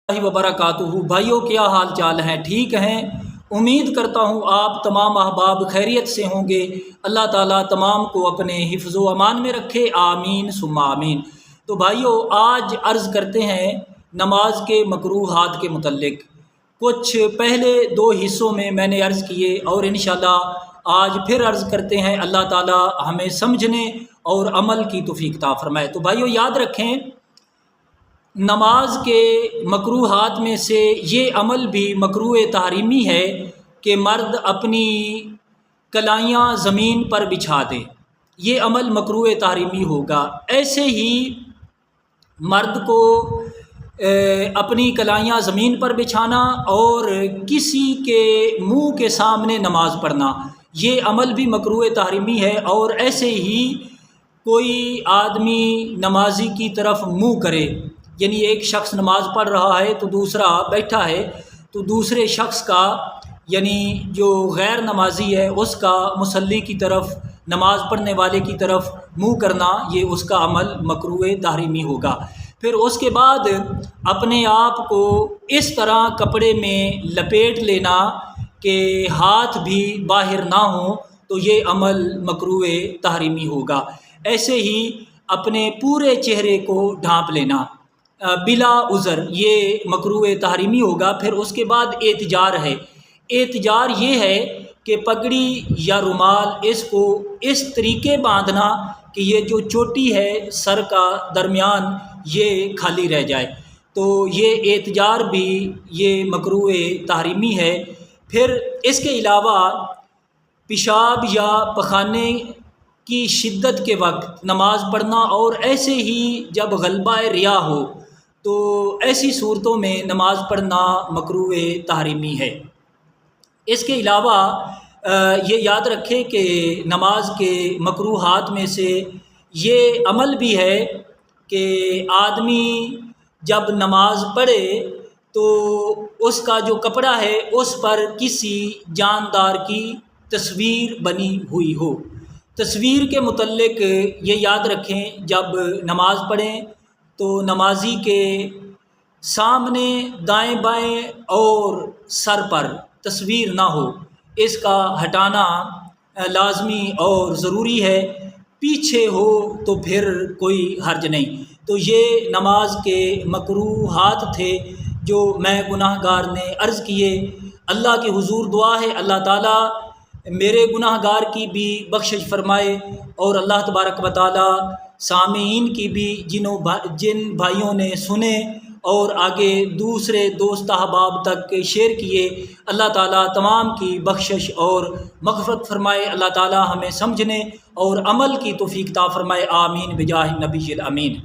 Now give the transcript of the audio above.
वबरकातुहू। भाइयों, क्या हाल चाल हैं? ठीक हैं? उम्मीद करता हूँ आप तमाम अहबाब खैरियत से होंगे। अल्लाह ताला तमाम को अपने हिफ्ज़ व अमान में रखे, आमीन सुम्मा आमीन। तो भाइयों, आज अर्ज़ करते हैं नमाज के मकरूहात के मुतल्लिक़। कुछ पहले 2 हिस्सों में मैंने अर्ज़ किए और इंशाअल्लाह आज फिर अर्ज़ करते हैं। अल्लाह ताला हमें समझने और अमल की तौफ़ीक़ अता फ़रमाए। तो भाइयों, याद रखें, नमाज के मकरूहात में से ये अमल भी मकरूह तहरीमी है कि मर्द अपनी कलाइयाँ ज़मीन पर बिछा दे। ये अमल मकरूह तहरीमी होगा। ऐसे ही मर्द को अपनी कलाइयाँ ज़मीन पर बिछाना और किसी के मुंह के सामने नमाज पढ़ना, ये अमल भी मकरूह तहरीमी है। और ऐसे ही कोई आदमी नमाजी की तरफ मुँह करे, यानी एक शख्स नमाज़ पढ़ रहा है तो दूसरा बैठा है, तो दूसरे शख्स का यानी जो गैर नमाजी है उसका मुसल्ली की तरफ, नमाज़ पढ़ने वाले की तरफ मुँह करना, ये उसका अमल मकरूह तहरीमी होगा। फिर उसके बाद अपने आप को इस तरह कपड़े में लपेट लेना कि हाथ भी बाहर ना हो, तो ये अमल मकरूह तहरीमी होगा। ऐसे ही अपने पूरे चेहरे को ढाँप लेना बिला उज़र, ये मकरूह तहरीमी होगा। फिर उसके बाद एतजार है। एतजार ये है कि पगड़ी या रुमाल इसको इस तरीके बांधना कि ये जो चोटी है सर का दरमियान ये खाली रह जाए, तो ये एतजार भी ये मकरूह तहरीमी है। फिर इसके अलावा पेशाब या पखाने की शिद्दत के वक्त नमाज़ पढ़ना, और ऐसे ही जब गलबा रिया हो तो ऐसी सूरतों में नमाज़ पढ़ना मकरूह तहरीमी है। इसके अलावा ये याद रखें कि नमाज के मकरूहात में से ये अमल भी है कि आदमी जब नमाज पढ़े तो उसका जो कपड़ा है उस पर किसी जानदार की तस्वीर बनी हुई हो। तस्वीर के मुतल्लिक़ ये याद रखें, जब नमाज़ पढ़ें तो नमाजी के सामने, दाएं बाएं और सर पर तस्वीर ना हो, इसका हटाना लाजमी और ज़रूरी है। पीछे हो तो फिर कोई हर्ज नहीं। तो ये नमाज के मकरूहात थे जो मैं गुनाहगार ने अर्ज़ किए। अल्लाह के हुजूर दुआ है अल्लाह ताला मेरे गुनाहगार की भी बख्शिश फरमाए, और अल्लाह तबारक व तआला सामीन की भी, जिन भाइयों ने सुने और आगे दूसरे दोस्त अहबाब तक शेयर किए, अल्लाह ताला तमाम की बख्शिश और मग़फ़िरत फरमाए। अल्लाह ताला हमें समझने और अमल की तौफ़ीक़ अता फ़रमाए, आमीन बिजाह नबील अमीन।